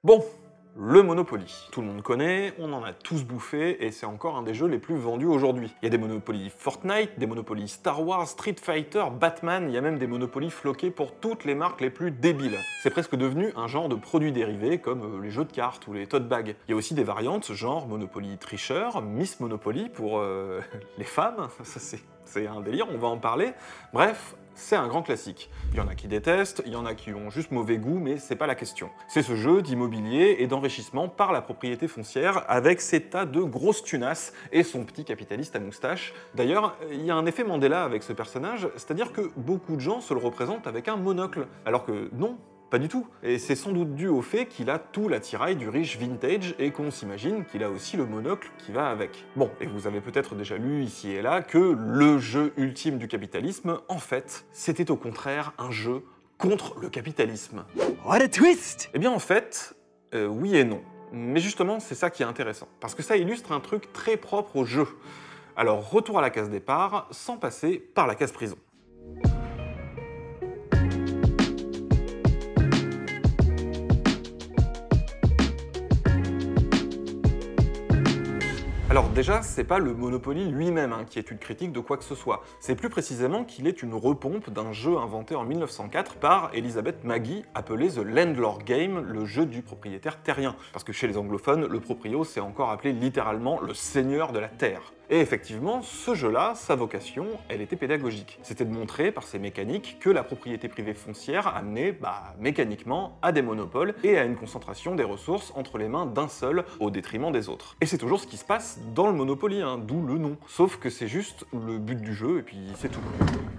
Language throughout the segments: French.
Bon, le Monopoly. Tout le monde connaît, on en a tous bouffé, et c'est encore un des jeux les plus vendus aujourd'hui. Il y a des Monopoly Fortnite, des Monopoly Star Wars, Street Fighter, Batman, il y a même des Monopoly floqués pour toutes les marques les plus débiles. C'est presque devenu un genre de produit dérivé, comme les jeux de cartes ou les tote bags. Il y a aussi des variantes, genre Monopoly Tricheur, Miss Monopoly pour les femmes, ça c'est un délire, on va en parler. Bref, c'est un grand classique. Il y en a qui détestent, il y en a qui ont juste mauvais goût, mais c'est pas la question. C'est ce jeu d'immobilier et d'enrichissement par la propriété foncière avec ses tas de grosses tunasses et son petit capitaliste à moustache. D'ailleurs, il y a un effet Mandela avec ce personnage, c'est-à-dire que beaucoup de gens se le représentent avec un monocle, alors que non. Pas du tout. Et c'est sans doute dû au fait qu'il a tout l'attirail du riche vintage et qu'on s'imagine qu'il a aussi le monocle qui va avec. Bon, et vous avez peut-être déjà lu ici et là que le jeu ultime du capitalisme, en fait, c'était au contraire un jeu contre le capitalisme. What a twist! Eh bien en fait, oui et non. Mais justement, c'est ça qui est intéressant, parce que ça illustre un truc très propre au jeu. Alors retour à la case départ, sans passer par la case prison. Alors déjà, c'est pas le Monopoly lui-même qui est une critique de quoi que ce soit. C'est plus précisément qu'il est une repompe d'un jeu inventé en 1904 par Elizabeth Magie, appelé The Landlord Game, le jeu du propriétaire terrien. Parce que chez les anglophones, le proprio c'est encore appelé littéralement le seigneur de la terre. Et effectivement, ce jeu-là, sa vocation, elle était pédagogique. C'était de montrer par ses mécaniques que la propriété privée foncière amenait, mécaniquement, à des monopoles et à une concentration des ressources entre les mains d'un seul, au détriment des autres. Et c'est toujours ce qui se passe dans le Monopoly, d'où le nom. Sauf que c'est juste le but du jeu, et puis c'est tout.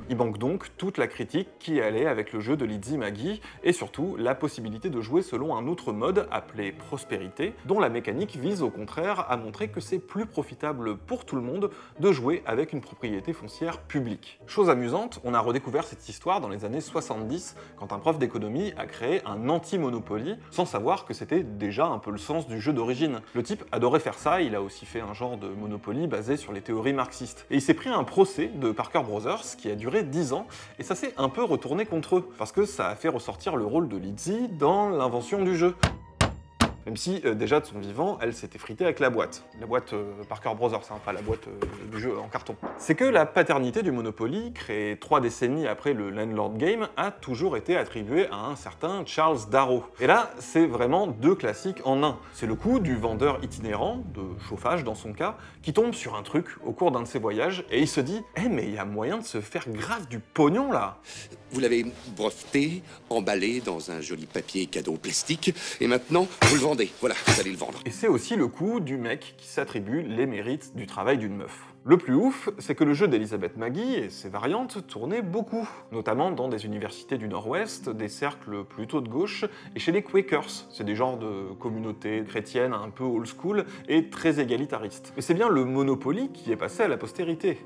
Il manque donc toute la critique qui allait avec le jeu de Lizzie Magie, et surtout la possibilité de jouer selon un autre mode appelé Prospérité, dont la mécanique vise au contraire à montrer que c'est plus profitable pour tout le monde de jouer avec une propriété foncière publique. Chose amusante, on a redécouvert cette histoire dans les années 70, quand un prof d'économie a créé un anti-Monopoly, sans savoir que c'était déjà un peu le sens du jeu d'origine. Le type adorait faire ça, il a aussi fait un genre de Monopoly basé sur les théories marxistes. Et il s'est pris un procès de Parker Brothers qui a duré 10 ans, et ça s'est un peu retourné contre eux, parce que ça a fait ressortir le rôle de Lizzie dans l'invention du jeu. Même si, déjà de son vivant, elle s'était fritée avec la boîte. La boîte Parker Brothers, pas la boîte du jeu en carton. C'est que la paternité du Monopoly, créée 3 décennies après le Landlord Game, a toujours été attribuée à un certain Charles Darrow. Et là, c'est vraiment 2 classiques en un. C'est le coup du vendeur itinérant, de chauffage dans son cas, qui tombe sur un truc au cours d'un de ses voyages, et il se dit « Eh mais il y a moyen de se faire grave du pognon là !» Vous l'avez breveté, emballé dans un joli papier cadeau plastique, et maintenant, vous le vendez. Voilà, vous allez le vendre. Et c'est aussi le coup du mec qui s'attribue les mérites du travail d'une meuf. Le plus ouf, c'est que le jeu d'Elizabeth Magie et ses variantes tournaient beaucoup, notamment dans des universités du Nord-Ouest, des cercles plutôt de gauche, et chez les Quakers. C'est des genres de communautés chrétiennes un peu old school et très égalitaristes. Mais c'est bien le Monopoly qui est passé à la postérité.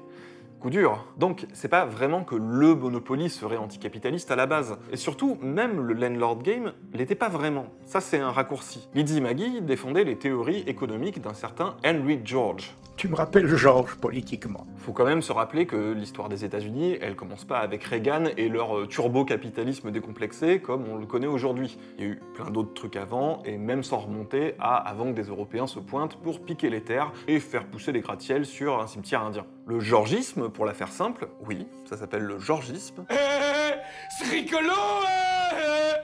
Coup dur. Donc, c'est pas vraiment que le Monopoly serait anticapitaliste à la base. Et surtout, même le Landlord Game l'était pas vraiment. Ça, c'est un raccourci. Lizzie Magie défendait les théories économiques d'un certain Henry George. Tu me rappelles Georges politiquement. Faut quand même se rappeler que l'histoire des États-Unis, elle commence pas avec Reagan et leur turbo-capitalisme décomplexé comme on le connaît aujourd'hui. Il y a eu plein d'autres trucs avant, et même sans remonter à avant que des Européens se pointent pour piquer les terres et faire pousser des gratte-ciels sur un cimetière indien. Le georgisme, pour la faire simple, oui, ça s'appelle le georgisme, C'est rigolo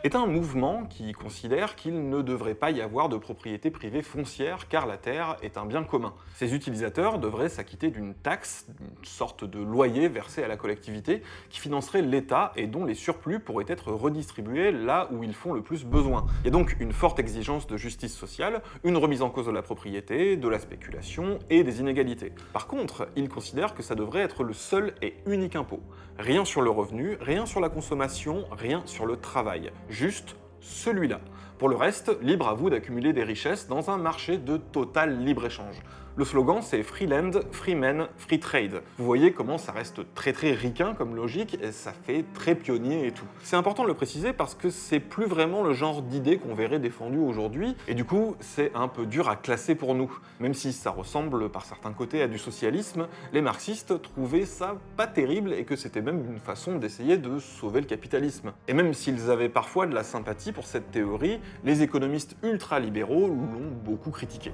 est un mouvement qui considère qu'il ne devrait pas y avoir de propriété privée foncière car la terre est un bien commun. Ses utilisateurs devraient s'acquitter d'une taxe, une sorte de loyer versé à la collectivité qui financerait l'État et dont les surplus pourraient être redistribués là où ils font le plus besoin. Il y a donc une forte exigence de justice sociale, une remise en cause de la propriété, de la spéculation et des inégalités. Par contre, il considère que ça devrait être le seul et unique impôt. Rien sur le revenu, rien sur la consommation, rien sur le travail. Juste celui-là. Pour le reste, libre à vous d'accumuler des richesses dans un marché de total libre-échange. Le slogan, c'est Free Land, Free Men, Free Trade. Vous voyez comment ça reste très ricain comme logique, et ça fait très pionnier et tout. C'est important de le préciser parce que c'est plus vraiment le genre d'idée qu'on verrait défendu aujourd'hui, et du coup, c'est un peu dur à classer pour nous. Même si ça ressemble par certains côtés à du socialisme, les marxistes trouvaient ça pas terrible et que c'était même une façon d'essayer de sauver le capitalisme. Et même s'ils avaient parfois de la sympathie pour cette théorie, Les économistes ultra-libéraux l'ont beaucoup critiqué.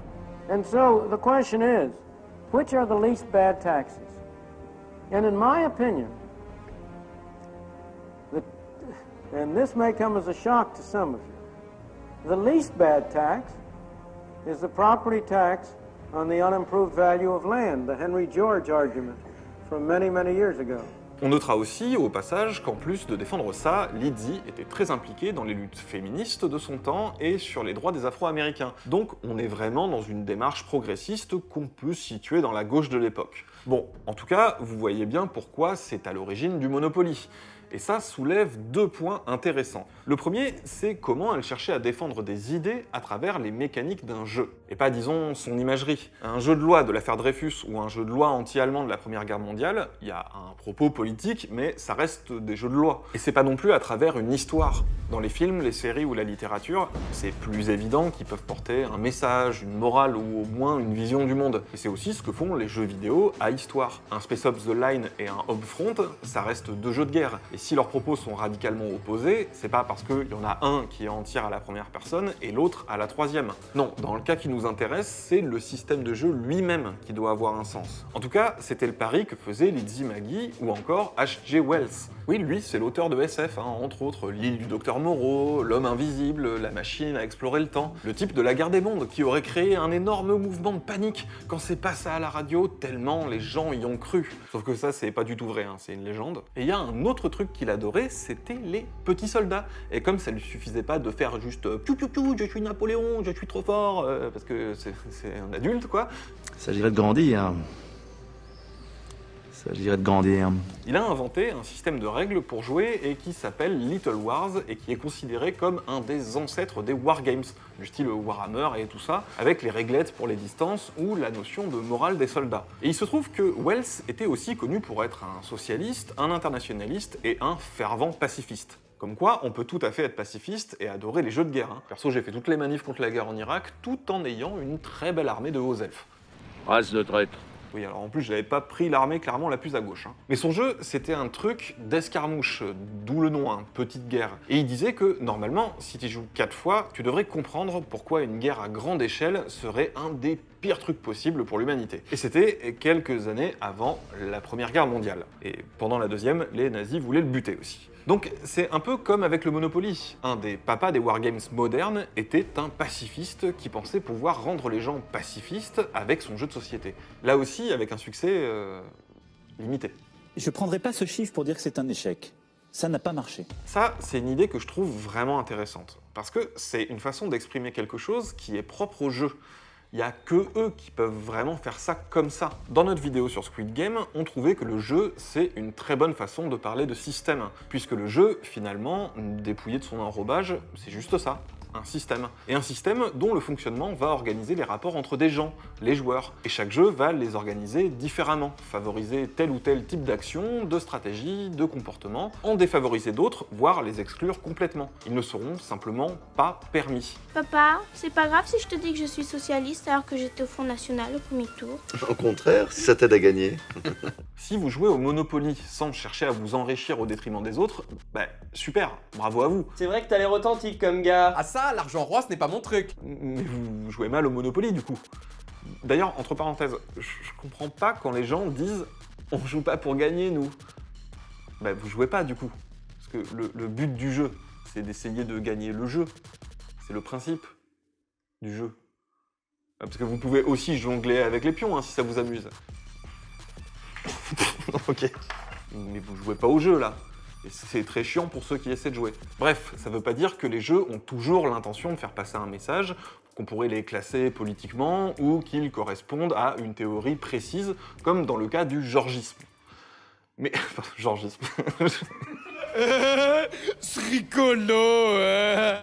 And so the question is, which are the least bad taxes? And in my opinion, and this may come as a shock to some of you, the least bad tax is the property tax on the unimproved value of land, the Henry George argument from many, many years ago. On notera aussi, au passage, qu'en plus de défendre ça, Lizzie était très impliquée dans les luttes féministes de son temps et sur les droits des Afro-Américains. Donc on est vraiment dans une démarche progressiste qu'on peut situer dans la gauche de l'époque. Bon, en tout cas, vous voyez bien pourquoi c'est à l'origine du Monopoly. Et ça soulève deux points intéressants. Le premier, c'est comment elle cherchait à défendre des idées à travers les mécaniques d'un jeu, et pas, disons, son imagerie. Un jeu de loi de l'affaire Dreyfus ou un jeu de loi anti-allemand de la Première Guerre mondiale, il y a un propos politique, mais ça reste des jeux de loi. Et c'est pas non plus à travers une histoire. Dans les films, les séries ou la littérature, c'est plus évident qu'ils peuvent porter un message, une morale ou au moins une vision du monde. Et c'est aussi ce que font les jeux vidéo à histoire. Un Space Ops The Line et un Homefront, ça reste deux jeux de guerre. Et si leurs propos sont radicalement opposés, c'est pas parce qu'il y en a un qui en tire à la première personne et l'autre à la troisième. Non, dans le cas qui nous intéresse, c'est le système de jeu lui-même qui doit avoir un sens. En tout cas, c'était le pari que faisait Lizzie Magie ou encore H.G. Wells. Oui, lui, c'est l'auteur de SF, entre autres L'île du Docteur Moreau, L'homme invisible, La machine à explorer le temps. Le type de la guerre des mondes qui aurait créé un énorme mouvement de panique quand c'est passé à la radio, tellement les gens y ont cru. Sauf que ça, c'est pas du tout vrai, c'est une légende. Et il y a un autre truc qu'il adorait, c'était les petits soldats. Et comme ça lui suffisait pas de faire juste « piou piou piou, je suis Napoléon, je suis trop fort parce que c'est un adulte, quoi. Il s'agirait de grandir. Il a inventé un système de règles pour jouer et qui s'appelle Little Wars et qui est considéré comme un des ancêtres des wargames, du style Warhammer et tout ça, avec les réglettes pour les distances ou la notion de morale des soldats. Et il se trouve que Wells était aussi connu pour être un socialiste, un internationaliste et un fervent pacifiste. Comme quoi, on peut tout à fait être pacifiste et adorer les jeux de guerre. Perso, j'ai fait toutes les manifs contre la guerre en Irak, tout en ayant une très belle armée de hauts elfes. Race de traître. Oui, alors en plus, je n'avais pas pris l'armée clairement la plus à gauche. Mais son jeu, c'était un truc d'escarmouche, d'où le nom, petite guerre. Et il disait que, normalement, si tu joues 4 fois, tu devrais comprendre pourquoi une guerre à grande échelle serait un des pires trucs possibles pour l'humanité. Et c'était quelques années avant la Première Guerre mondiale. Et pendant la Deuxième, les nazis voulaient le buter aussi. Donc c'est un peu comme avec le Monopoly. Un des papas des wargames modernes était un pacifiste qui pensait pouvoir rendre les gens pacifistes avec son jeu de société. Là aussi avec un succès limité. Je prendrai pas ce chiffre pour dire que c'est un échec. Ça n'a pas marché. Ça, c'est une idée que je trouve vraiment intéressante. Parce que c'est une façon d'exprimer quelque chose qui est propre au jeu. Il n'y a que eux qui peuvent vraiment faire ça comme ça. Dans notre vidéo sur Squid Game, on trouvait que le jeu, c'est une très bonne façon de parler de système, puisque le jeu, finalement, dépouillé de son enrobage, c'est juste ça. Un système. Et un système dont le fonctionnement va organiser les rapports entre des gens, les joueurs. Et chaque jeu va les organiser différemment, favoriser tel ou tel type d'action, de stratégie, de comportement, en défavoriser d'autres, voire les exclure complètement. Ils ne seront simplement pas permis. Papa, c'est pas grave si je te dis que je suis socialiste alors que j'étais au Front National au premier tour. Au contraire, si ça t'aide à gagner. Si vous jouez au Monopoly sans chercher à vous enrichir au détriment des autres, bah super, bravo à vous. C'est vrai que t'as l'air authentique comme gars. Ah ça, l'argent roi, ce n'est pas mon truc. Mais vous jouez mal au Monopoly du coup. D'ailleurs, entre parenthèses, je comprends pas quand les gens disent « on joue pas pour gagner, nous ». Bah vous jouez pas du coup. Parce que le but du jeu, c'est d'essayer de gagner le jeu. C'est le principe du jeu. Parce que vous pouvez aussi jongler avec les pions si ça vous amuse. Ok. Mais vous jouez pas au jeu là. Et c'est très chiant pour ceux qui essaient de jouer. Bref, ça veut pas dire que les jeux ont toujours l'intention de faire passer un message, qu'on pourrait les classer politiquement, ou qu'ils correspondent à une théorie précise, comme dans le cas du georgisme. Mais... georgisme... C'est rigolo.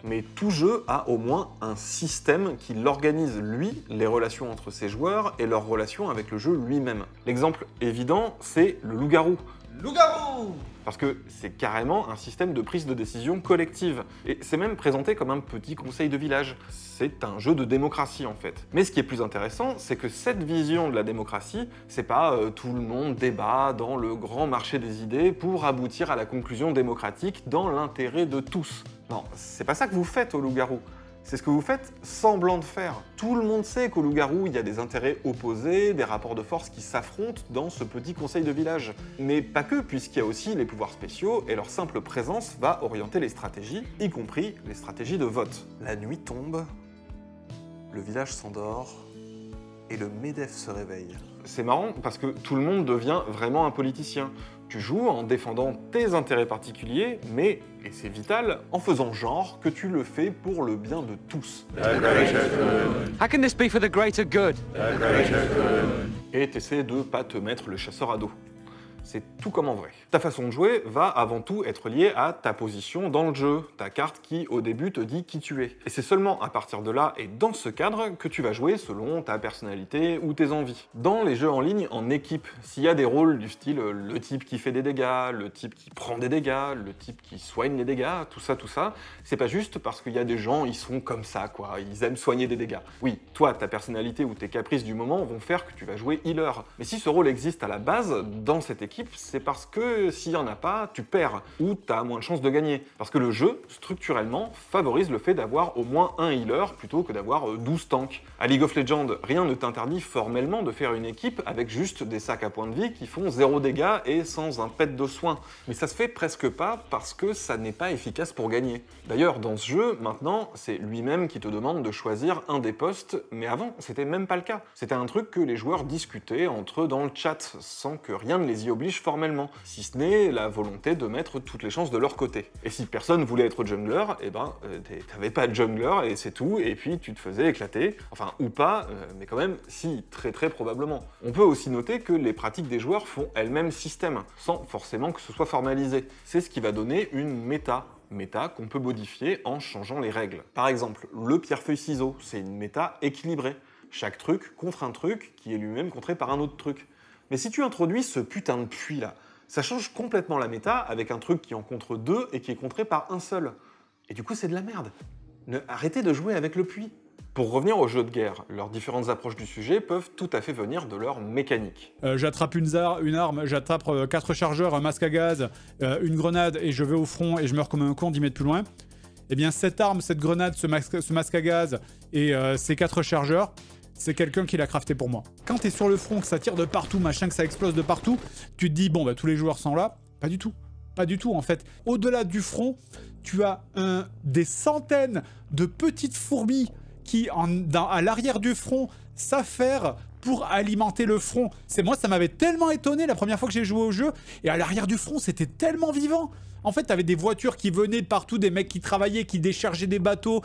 Mais tout jeu a au moins un système qui l'organise, lui, les relations entre ses joueurs et leurs relations avec le jeu lui-même. L'exemple évident, c'est le loup-garou. Loup-garou! Parce que c'est carrément un système de prise de décision collective. Et c'est même présenté comme un petit conseil de village. C'est un jeu de démocratie en fait. Mais ce qui est plus intéressant, c'est que cette vision de la démocratie, c'est pas tout le monde débat dans le grand marché des idées pour aboutir à la conclusion démocratique dans l'intérêt de tous. Non, c'est pas ça que vous faites au loup-garou. C'est ce que vous faites semblant de faire. Tout le monde sait qu'au loup-garou, il y a des intérêts opposés, des rapports de force qui s'affrontent dans ce petit conseil de village. Mais pas que, puisqu'il y a aussi les pouvoirs spéciaux, et leur simple présence va orienter les stratégies, y compris les stratégies de vote. La nuit tombe, le village s'endort, et le MEDEF se réveille. C'est marrant parce que tout le monde devient vraiment un politicien. Tu joues en défendant tes intérêts particuliers, mais, et c'est vital, en faisant genre que tu le fais pour le bien de tous. How can this be for the greater good? Et t'essaies de pas te mettre le chasseur à dos. C'est tout comme en vrai. Ta façon de jouer va avant tout être liée à ta position dans le jeu, ta carte qui au début te dit qui tu es. Et c'est seulement à partir de là et dans ce cadre que tu vas jouer selon ta personnalité ou tes envies. Dans les jeux en ligne, en équipe, s'il y a des rôles du style le type qui fait des dégâts, le type qui prend des dégâts, le type qui soigne les dégâts, tout ça, c'est pas juste parce qu'il y a des gens, ils sont comme ça quoi, ils aiment soigner des dégâts. Oui, toi, ta personnalité ou tes caprices du moment vont faire que tu vas jouer healer. Mais si ce rôle existe à la base, dans cette équipe, c'est parce que s'il n'y en a pas, tu perds, ou tu as moins de chances de gagner. Parce que le jeu, structurellement, favorise le fait d'avoir au moins un healer plutôt que d'avoir 12 tanks. À League of Legends, rien ne t'interdit formellement de faire une équipe avec juste des sacs à points de vie qui font 0 dégâts et sans un pet de soin. Mais ça se fait presque pas parce que ça n'est pas efficace pour gagner. D'ailleurs, dans ce jeu, maintenant, c'est lui-même qui te demande de choisir un des postes, mais avant, c'était même pas le cas. C'était un truc que les joueurs discutaient entre eux dans le chat, sans que rien ne les y oblige formellement, si ce n'est la volonté de mettre toutes les chances de leur côté. Et si personne voulait être jungler, eh ben, t'avais pas de jungler et c'est tout, et puis tu te faisais éclater, enfin, ou pas, mais quand même, si, très probablement. On peut aussi noter que les pratiques des joueurs font elles-mêmes système, sans forcément que ce soit formalisé. C'est ce qui va donner une méta qu'on peut modifier en changeant les règles. Par exemple, le pierre-feuille-ciseau, c'est une méta équilibrée. Chaque truc contre un truc qui est lui-même contré par un autre truc. Mais si tu introduis ce putain de puits là, ça change complètement la méta avec un truc qui en contre deux et qui est contré par un seul. Et du coup c'est de la merde. Arrêtez de jouer avec le puits. Pour revenir aux jeux de guerre, leurs différentes approches du sujet peuvent tout à fait venir de leur mécanique. J'attrape une arme, j'attrape 4 chargeurs, un masque à gaz, une grenade et je vais au front et je meurs comme un con 10 mètres plus loin. Eh bien cette arme, cette grenade, ce masque à gaz et ces 4 chargeurs, c'est quelqu'un qui l'a crafté pour moi. Quand t'es sur le front, que ça tire de partout, machin, que ça explose de partout, tu te dis, bon, bah tous les joueurs sont là. Pas du tout. Pas du tout, en fait. Au-delà du front, tu as des centaines de petites fourmis qui, à l'arrière du front, s'affairent pour alimenter le front. Moi, ça m'avait tellement étonné la première fois que j'ai joué au jeu. Et à l'arrière du front, c'était tellement vivant. En fait, t'avais des voitures qui venaient de partout, des mecs qui travaillaient, qui déchargeaient des bateaux,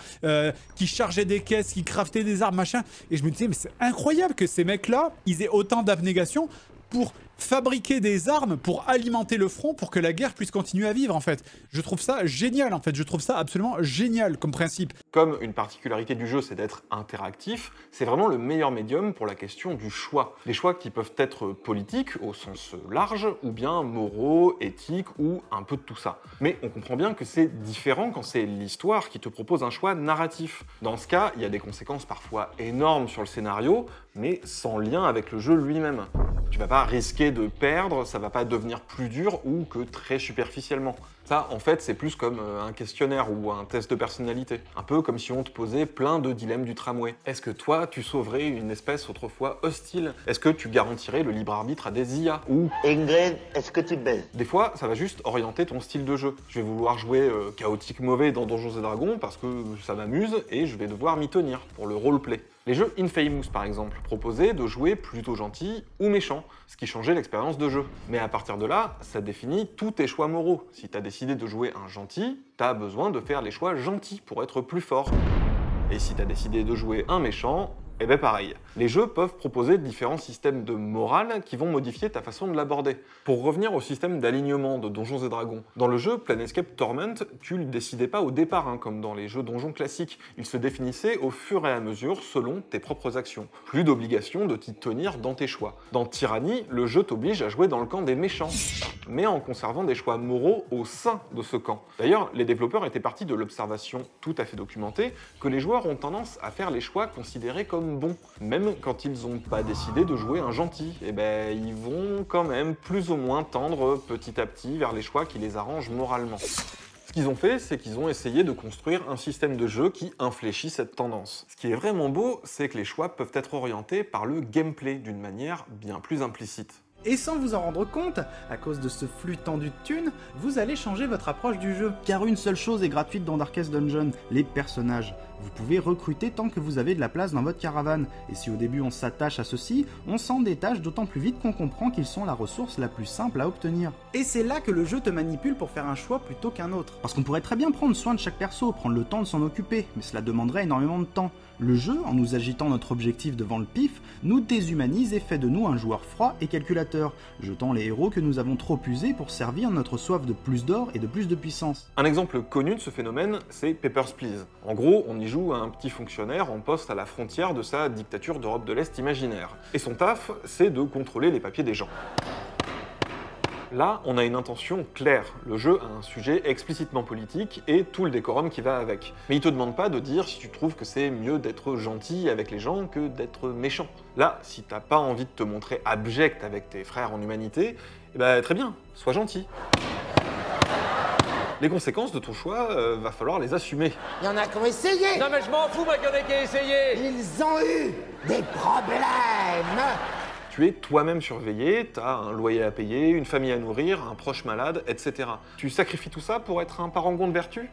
qui chargeaient des caisses, qui craftaient des armes, machin. Et je me disais, mais c'est incroyable que ces mecs-là, ils aient autant d'abnégation pour fabriquer des armes, pour alimenter le front, pour que la guerre puisse continuer à vivre, en fait. Je trouve ça génial, en fait. Je trouve ça absolument génial comme principe. Comme une particularité du jeu, c'est d'être interactif, c'est vraiment le meilleur médium pour la question du choix. Les choix qui peuvent être politiques, au sens large, ou bien moraux, éthiques, ou un peu de tout ça. Mais on comprend bien que c'est différent quand c'est l'histoire qui te propose un choix narratif. Dans ce cas, il y a des conséquences parfois énormes sur le scénario, mais sans lien avec le jeu lui-même. Tu vas pas risquer de perdre, ça va pas devenir plus dur ou que très superficiellement. Ça, en fait, c'est plus comme un questionnaire ou un test de personnalité. Un peu comme si on te posait plein de dilemmes du tramway. Est-ce que toi, tu sauverais une espèce autrefois hostile? Est-ce que tu garantirais le libre arbitre à des IA? Ou Ingrid, est-ce que tu baises? Des fois, ça va juste orienter ton style de jeu. Je vais vouloir jouer chaotique mauvais dans Donjons et Dragons parce que ça m'amuse et je vais devoir m'y tenir pour le roleplay. Les jeux Infamous, par exemple, proposaient de jouer plutôt gentil ou méchant, ce qui changeait l'expérience de jeu. Mais à partir de là, ça définit tous tes choix moraux. Si t'as décidé de jouer un gentil, t'as besoin de faire les choix gentils pour être plus fort. Et si t'as décidé de jouer un méchant, eh ben pareil. Les jeux peuvent proposer différents systèmes de morale qui vont modifier ta façon de l'aborder. Pour revenir au système d'alignement de Donjons et Dragons, dans le jeu Planescape Torment, tu le décidais pas au départ, comme dans les jeux donjons classiques. Il se définissait au fur et à mesure selon tes propres actions. Plus d'obligation de t'y tenir dans tes choix. Dans Tyranny, le jeu t'oblige à jouer dans le camp des méchants, mais en conservant des choix moraux au sein de ce camp. D'ailleurs, les développeurs étaient partis de l'observation tout à fait documentée que les joueurs ont tendance à faire les choix considérés comme bons. Même quand ils n'ont pas décidé de jouer un gentil, eh ben, ils vont quand même plus ou moins tendre petit à petit vers les choix qui les arrangent moralement. Ce qu'ils ont fait, c'est qu'ils ont essayé de construire un système de jeu qui infléchit cette tendance. Ce qui est vraiment beau, c'est que les choix peuvent être orientés par le gameplay d'une manière bien plus implicite. Et sans vous en rendre compte, à cause de ce flux tendu de thunes, vous allez changer votre approche du jeu. Car une seule chose est gratuite dans Darkest Dungeon, les personnages. Vous pouvez recruter tant que vous avez de la place dans votre caravane. Et si au début on s'attache à ceux-ci, on s'en détache d'autant plus vite qu'on comprend qu'ils sont la ressource la plus simple à obtenir. Et c'est là que le jeu te manipule pour faire un choix plutôt qu'un autre. Parce qu'on pourrait très bien prendre soin de chaque perso, prendre le temps de s'en occuper, mais cela demanderait énormément de temps. Le jeu, en nous agitant notre objectif devant le pif, nous déshumanise et fait de nous un joueur froid et calculateur, jetant les héros que nous avons trop usés pour servir notre soif de plus d'or et de plus de puissance. Un exemple connu de ce phénomène, c'est Papers, Please. En gros, on y joue à un petit fonctionnaire en poste à la frontière de sa dictature d'Europe de l'Est imaginaire. Et son taf, c'est de contrôler les papiers des gens. Là, on a une intention claire. Le jeu a un sujet explicitement politique et tout le décorum qui va avec. Mais il te demande pas de dire si tu trouves que c'est mieux d'être gentil avec les gens que d'être méchant. Là, si t'as pas envie de te montrer abject avec tes frères en humanité, eh ben très bien, sois gentil. Les conséquences de ton choix, va falloir les assumer. Il y en a qui ont essayé. Non mais je m'en fous, moi, qu'il y en ait qui a essayé. Ils ont eu des problèmes. Tu es toi-même surveillé, t'as un loyer à payer, une famille à nourrir, un proche malade, etc. Tu sacrifies tout ça pour être un parangon de vertu ?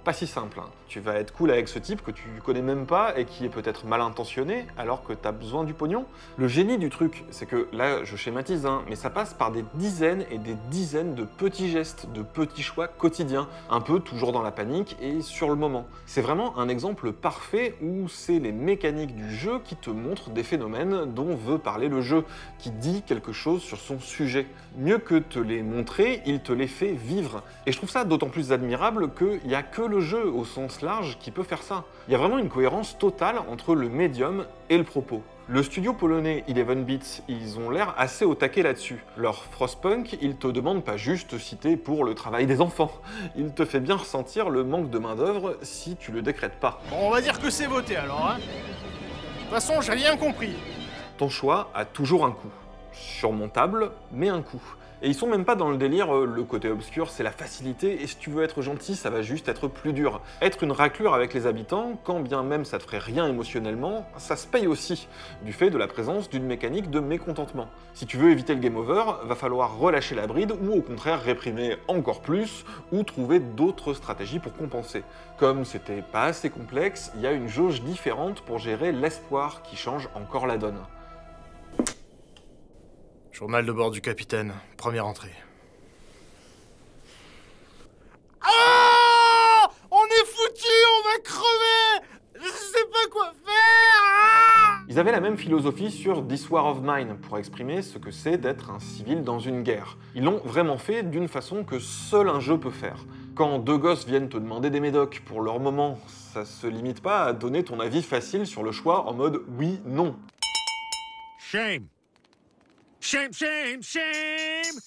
Pas si simple, hein. Tu vas être cool avec ce type que tu connais même pas et qui est peut-être mal intentionné alors que t'as besoin du pognon. Le génie du truc, c'est que, là je schématise, hein, mais ça passe par des dizaines et des dizaines de petits gestes, de petits choix quotidiens, un peu toujours dans la panique et sur le moment. C'est vraiment un exemple parfait où c'est les mécaniques du jeu qui te montrent des phénomènes dont veut parler le jeu, qui dit quelque chose sur son sujet. Mieux que te les montrer, il te les fait vivre. Et je trouve ça d'autant plus admirable qu'il n'y a que le jeu au sens large qui peut faire ça. Il y a vraiment une cohérence totale entre le médium et le propos. Le studio polonais 11 Bits, ils ont l'air assez au taquet là-dessus. Leur Frostpunk, ils te demandent pas juste si t'es pour le travail des enfants. Il te fait bien ressentir le manque de main-d'œuvre si tu le décrètes pas. Bon, on va dire que c'est voté alors, hein. De toute façon, j'ai rien compris. Ton choix a toujours un coût. Surmontable, mais un coût. Et ils sont même pas dans le délire, le côté obscur c'est la facilité, et si tu veux être gentil, ça va juste être plus dur. Être une raclure avec les habitants, quand bien même ça te ferait rien émotionnellement, ça se paye aussi, du fait de la présence d'une mécanique de mécontentement. Si tu veux éviter le game over, va falloir relâcher la bride, ou au contraire réprimer encore plus, ou trouver d'autres stratégies pour compenser. Comme c'était pas assez complexe, il y a une jauge différente pour gérer l'espoir qui change encore la donne. Journal de bord du capitaine, première entrée. Ah! On est foutus, on va crever! Je sais pas quoi faire! Ah! Ils avaient la même philosophie sur This War of Mine, pour exprimer ce que c'est d'être un civil dans une guerre. Ils l'ont vraiment fait d'une façon que seul un jeu peut faire. Quand deux gosses viennent te demander des médocs pour leur moment, ça se limite pas à donner ton avis facile sur le choix en mode oui, non. Shame. Shame, shame, shame!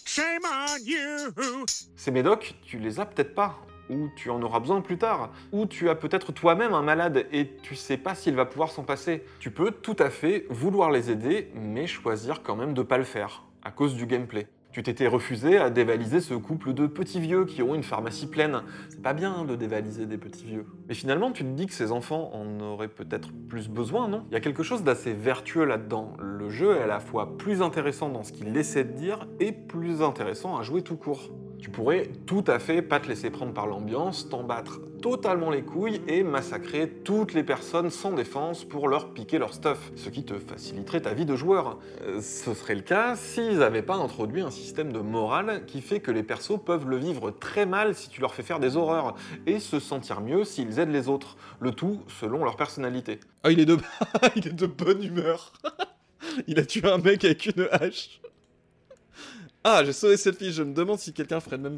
Shame on you! Ces médocs, tu les as peut-être pas, ou tu en auras besoin plus tard, ou tu as peut-être toi-même un malade et tu sais pas s'il va pouvoir s'en passer. Tu peux tout à fait vouloir les aider, mais choisir quand même de pas le faire, à cause du gameplay. Tu t'étais refusé à dévaliser ce couple de petits vieux qui ont une pharmacie pleine. C'est pas bien de dévaliser des petits vieux. Mais finalement, tu te dis que ces enfants en auraient peut-être plus besoin, non ? Il y a quelque chose d'assez vertueux là-dedans. Le jeu est à la fois plus intéressant dans ce qu'il essaie de dire et plus intéressant à jouer tout court. Tu pourrais tout à fait pas te laisser prendre par l'ambiance, t'en battre totalement les couilles et massacrer toutes les personnes sans défense pour leur piquer leur stuff, ce qui te faciliterait ta vie de joueur. Ce serait le cas s'ils n'avaient pas introduit un système de morale qui fait que les persos peuvent le vivre très mal si tu leur fais faire des horreurs, et se sentir mieux s'ils aident les autres, le tout selon leur personnalité. Ah, il est de bonne humeur. Il a tué un mec avec une hache. Ah, j'ai sauvé cette fille, je me demande si quelqu'un ferait de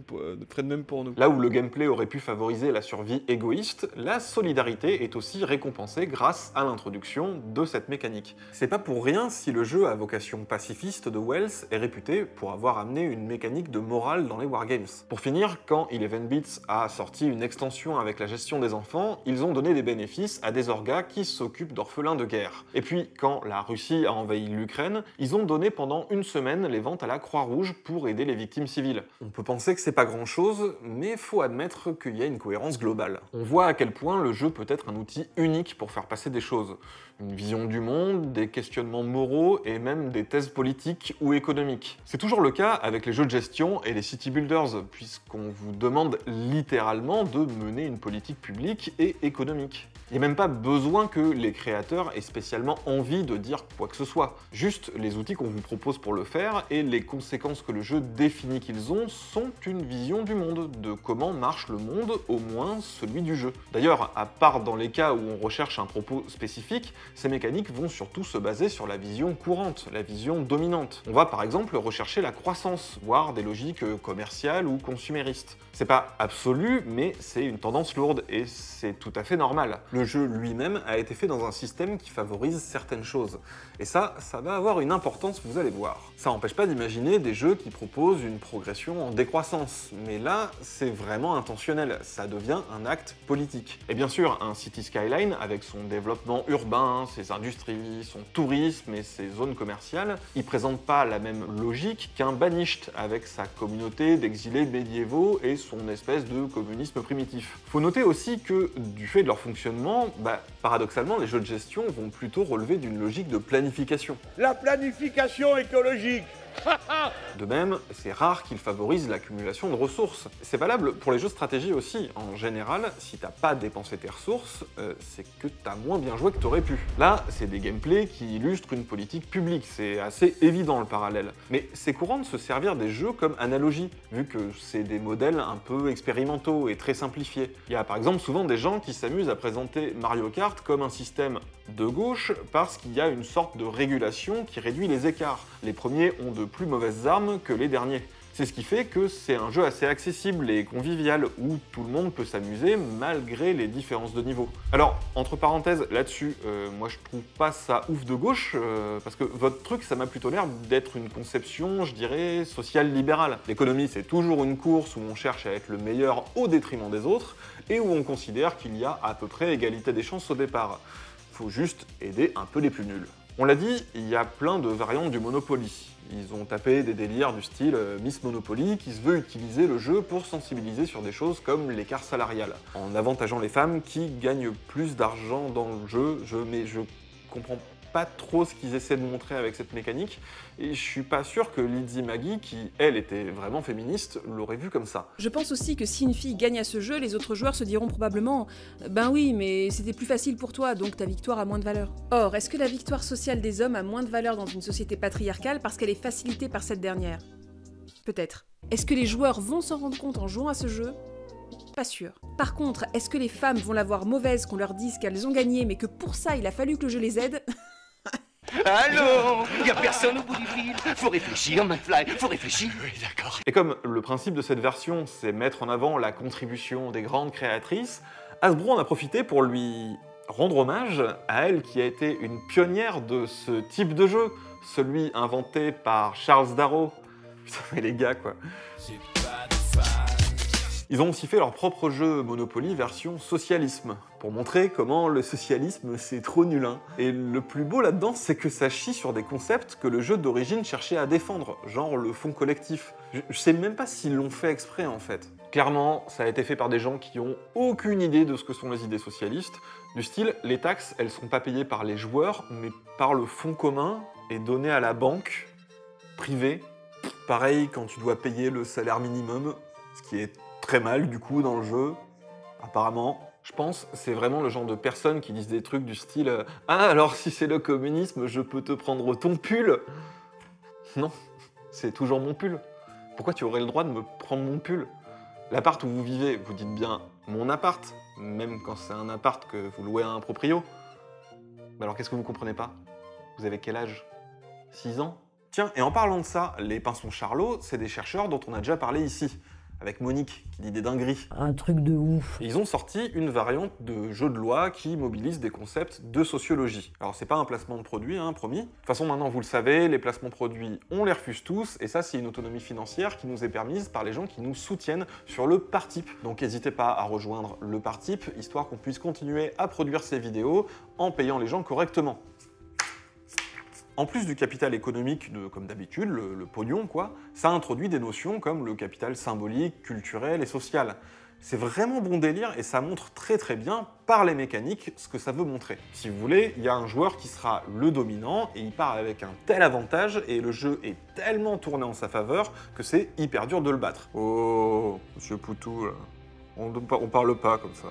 même pour nous. Là où le gameplay aurait pu favoriser la survie égoïste, la solidarité est aussi récompensée grâce à l'introduction de cette mécanique. C'est pas pour rien si le jeu à vocation pacifiste de Wells est réputé pour avoir amené une mécanique de morale dans les wargames. Pour finir, quand 11 Bits a sorti une extension avec la gestion des enfants, ils ont donné des bénéfices à des orgas qui s'occupent d'orphelins de guerre. Et puis, quand la Russie a envahi l'Ukraine, ils ont donné pendant une semaine les ventes à la Croix-Rouge juge pour aider les victimes civiles. On peut penser que c'est pas grand-chose, mais faut admettre qu'il y a une cohérence globale. On voit à quel point le jeu peut être un outil unique pour faire passer des choses. Une vision du monde, des questionnements moraux et même des thèses politiques ou économiques. C'est toujours le cas avec les jeux de gestion et les city builders, puisqu'on vous demande littéralement de mener une politique publique et économique. Il n'y a même pas besoin que les créateurs aient spécialement envie de dire quoi que ce soit. Juste les outils qu'on vous propose pour le faire et les conséquences que le jeu définit qu'ils ont sont une vision du monde, de comment marche le monde, au moins celui du jeu. D'ailleurs, à part dans les cas où on recherche un propos spécifique, ces mécaniques vont surtout se baser sur la vision courante, la vision dominante. On va par exemple rechercher la croissance, voire des logiques commerciales ou consuméristes. C'est pas absolu, mais c'est une tendance lourde et c'est tout à fait normal. Le jeu lui-même a été fait dans un système qui favorise certaines choses. Et ça va avoir une importance, vous allez voir. Ça n'empêche pas d'imaginer des jeux qui proposent une progression en décroissance. Mais là, c'est vraiment intentionnel, ça devient un acte politique. Et bien sûr, un City Skyline, avec son développement urbain, ses industries, son tourisme et ses zones commerciales, il présente pas la même logique qu'un Banished, avec sa communauté d'exilés médiévaux et son espèce de communisme primitif. Faut noter aussi que, du fait de leur fonctionnement, paradoxalement, les jeux de gestion vont plutôt relever d'une logique de planification. La planification écologique. De même, c'est rare qu'ils favorisent l'accumulation de ressources. C'est valable pour les jeux de stratégie aussi. En général, si t'as pas dépensé tes ressources, c'est que t'as moins bien joué que t'aurais pu. Là, c'est des gameplays qui illustrent une politique publique, c'est assez évident le parallèle. Mais c'est courant de se servir des jeux comme analogie, vu que c'est des modèles un peu expérimentaux et très simplifiés. Il y a par exemple souvent des gens qui s'amusent à présenter Mario Kart comme un système de gauche parce qu'il y a une sorte de régulation qui réduit les écarts. Les premiers ont de plus mauvaises armes que les derniers. C'est ce qui fait que c'est un jeu assez accessible et convivial, où tout le monde peut s'amuser malgré les différences de niveau. Alors, entre parenthèses, là-dessus, moi je trouve pas ça ouf de gauche, parce que votre truc, ça m'a plutôt l'air d'être une conception, je dirais, sociale-libérale. L'économie, c'est toujours une course où on cherche à être le meilleur au détriment des autres, et où on considère qu'il y a à peu près égalité des chances au départ. Faut juste aider un peu les plus nuls. On l'a dit, il y a plein de variantes du Monopoly. Ils ont tapé des délires du style Miss Monopoly qui se veut utiliser le jeu pour sensibiliser sur des choses comme l'écart salarial, en avantageant les femmes qui gagnent plus d'argent dans le jeu, mais je comprends pas trop ce qu'ils essaient de montrer avec cette mécanique, et je suis pas sûr que Lizzie Maggie, qui elle était vraiment féministe, l'aurait vu comme ça. Je pense aussi que si une fille gagne à ce jeu, les autres joueurs se diront probablement « Ben oui, mais c'était plus facile pour toi, donc ta victoire a moins de valeur ». Or, est-ce que la victoire sociale des hommes a moins de valeur dans une société patriarcale parce qu'elle est facilitée par cette dernière? Peut-être. Est-ce que les joueurs vont s'en rendre compte en jouant à ce jeu? Pas sûr. Par contre, est-ce que les femmes vont la voir mauvaise qu'on leur dise qu'elles ont gagné mais que pour ça il a fallu que le jeu les aide? Allô? Y'a personne au bout du fil? Faut réfléchir, McFly, faut réfléchir. Oui, d'accord. Et comme le principe de cette version, c'est mettre en avant la contribution des grandes créatrices, Hasbro en a profité pour lui rendre hommage à elle qui a été une pionnière de ce type de jeu, celui inventé par Charles Darrow. Putain, mais les gars, quoi. Ils ont aussi fait leur propre jeu Monopoly version socialisme, pour montrer comment le socialisme c'est trop nul. Et le plus beau là-dedans, c'est que ça chie sur des concepts que le jeu d'origine cherchait à défendre, genre le fonds collectif. Je sais même pas s'ils l'ont fait exprès en fait. Clairement, ça a été fait par des gens qui ont aucune idée de ce que sont les idées socialistes, du style, les taxes, elles sont pas payées par les joueurs, mais par le fonds commun et données à la banque privée. Pareil quand tu dois payer le salaire minimum, ce qui est très mal du coup dans le jeu, apparemment. Je pense c'est vraiment le genre de personnes qui disent des trucs du style « Ah alors si c'est le communisme, je peux te prendre ton pull !» Non, c'est toujours mon pull. Pourquoi tu aurais le droit de me prendre mon pull? L'appart où vous vivez, vous dites bien « mon appart », même quand c'est un appart que vous louez à un proprio. Bah alors qu'est-ce que vous comprenez pas? Vous avez quel âge? 6 ans? Tiens, et en parlant de ça, les Pinsons Charlot, c'est des chercheurs dont on a déjà parlé ici, avec Monique, qui dit des dingueries. Un truc de ouf. Et ils ont sorti une variante de jeu de loi qui mobilise des concepts de sociologie. Alors c'est pas un placement de produit, hein, promis. De toute façon, maintenant vous le savez, les placements produits, on les refuse tous, et ça c'est une autonomie financière qui nous est permise par les gens qui nous soutiennent sur le Partip. Donc n'hésitez pas à rejoindre le Partip, histoire qu'on puisse continuer à produire ces vidéos en payant les gens correctement. En plus du capital économique, comme d'habitude, le pognon quoi, ça introduit des notions comme le capital symbolique, culturel et social. C'est vraiment bon délire et ça montre très très bien par les mécaniques ce que ça veut montrer. Si vous voulez, il y a un joueur qui sera le dominant et il part avec un tel avantage et le jeu est tellement tourné en sa faveur que c'est hyper dur de le battre. Oh, monsieur Poutou, là. On parle pas comme ça.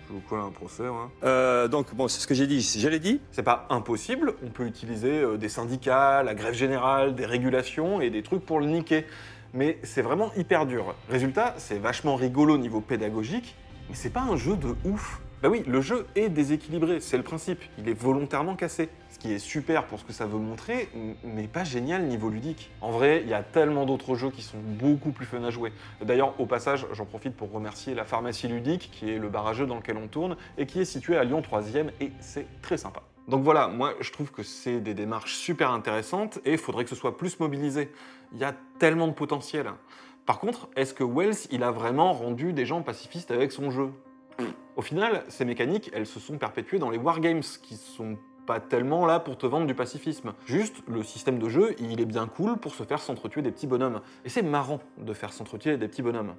Je vous colle un procès, hein. Donc, bon, c'est ce que j'ai dit. Je l'ai dit. C'est pas impossible, on peut utiliser des syndicats, la grève générale, des régulations et des trucs pour le niquer. Mais c'est vraiment hyper dur. Résultat, c'est vachement rigolo au niveau pédagogique, mais c'est pas un jeu de ouf. Bah oui, le jeu est déséquilibré, c'est le principe. Il est volontairement cassé. Ce qui est super pour ce que ça veut montrer, mais pas génial niveau ludique. En vrai, il y a tellement d'autres jeux qui sont beaucoup plus fun à jouer. D'ailleurs, au passage, j'en profite pour remercier la Pharmacie Ludique, qui est le bar à jeux dans lequel on tourne, et qui est situé à Lyon 3e, et c'est très sympa. Donc voilà, moi je trouve que c'est des démarches super intéressantes, et il faudrait que ce soit plus mobilisé. Il y a tellement de potentiel. Par contre, est-ce que Wells, il a vraiment rendu des gens pacifistes avec son jeu ? Au final, ces mécaniques, elles se sont perpétuées dans les wargames, qui sont pas tellement là pour te vendre du pacifisme. Juste, le système de jeu, il est bien cool pour se faire s'entretuer des petits bonhommes. Et c'est marrant de faire s'entretuer des petits bonhommes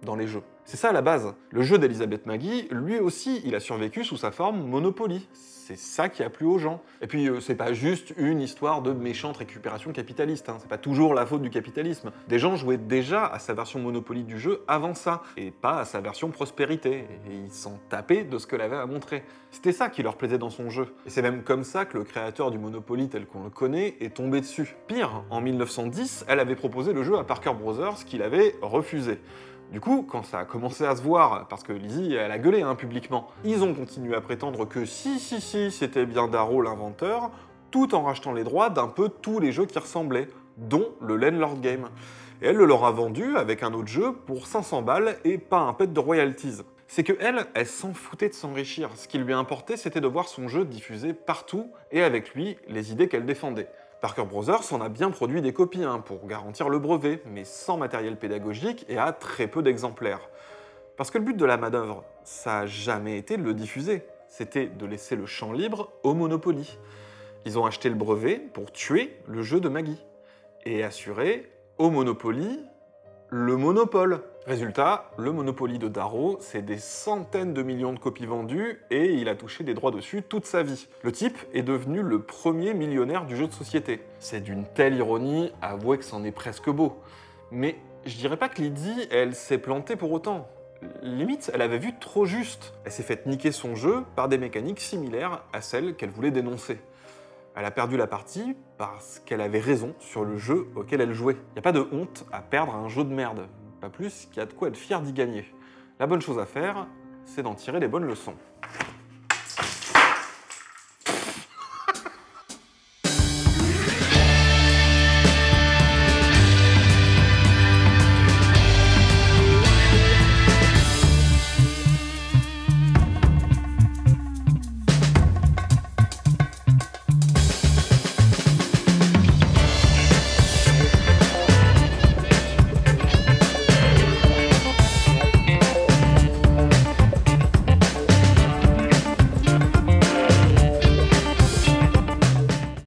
dans les jeux. C'est ça la base. Le jeu d'Elisabeth Maggie, lui aussi, il a survécu sous sa forme Monopoly. C'est ça qui a plu aux gens. Et puis, c'est pas juste une histoire de méchante récupération capitaliste, hein. C'est pas toujours la faute du capitalisme. Des gens jouaient déjà à sa version Monopoly du jeu avant ça, et pas à sa version prospérité. Et ils s'en tapaient de ce qu'elle avait à montrer. C'était ça qui leur plaisait dans son jeu. Et c'est même comme ça que le créateur du Monopoly tel qu'on le connaît est tombé dessus. Pire, en 1910, elle avait proposé le jeu à Parker Brothers, qu'il avait refusé. Du coup, quand ça a commencé à se voir, parce que Lizzie, elle a gueulé hein, publiquement, ils ont continué à prétendre que si, c'était bien Darrow l'inventeur, tout en rachetant les droits d'un peu tous les jeux qui ressemblaient, dont le Landlord Game. Et elle le leur a vendu avec un autre jeu pour 500 balles et pas un pet de royalties. C'est que elle s'en foutait de s'enrichir. Ce qui lui importait, c'était de voir son jeu diffusé partout et avec lui, les idées qu'elle défendait. Parker Brothers en a bien produit des copies hein, pour garantir le brevet, mais sans matériel pédagogique et à très peu d'exemplaires. Parce que le but de la manœuvre, ça n'a jamais été de le diffuser, c'était de laisser le champ libre au Monopoly. Ils ont acheté le brevet pour tuer le jeu de Maggie et assurer au Monopoly le monopole. Résultat, le Monopoly de Darrow, c'est des centaines de millions de copies vendues et il a touché des droits dessus toute sa vie. Le type est devenu le premier millionnaire du jeu de société. C'est d'une telle ironie, avouez que c'en est presque beau. Mais je dirais pas que Lizzie, elle s'est plantée pour autant. Limite, elle avait vu trop juste. Elle s'est fait niquer son jeu par des mécaniques similaires à celles qu'elle voulait dénoncer. Elle a perdu la partie parce qu'elle avait raison sur le jeu auquel elle jouait. Y a pas de honte à perdre un jeu de merde. Pas plus qu'il y a de quoi être fier d'y gagner. La bonne chose à faire, c'est d'en tirer les bonnes leçons.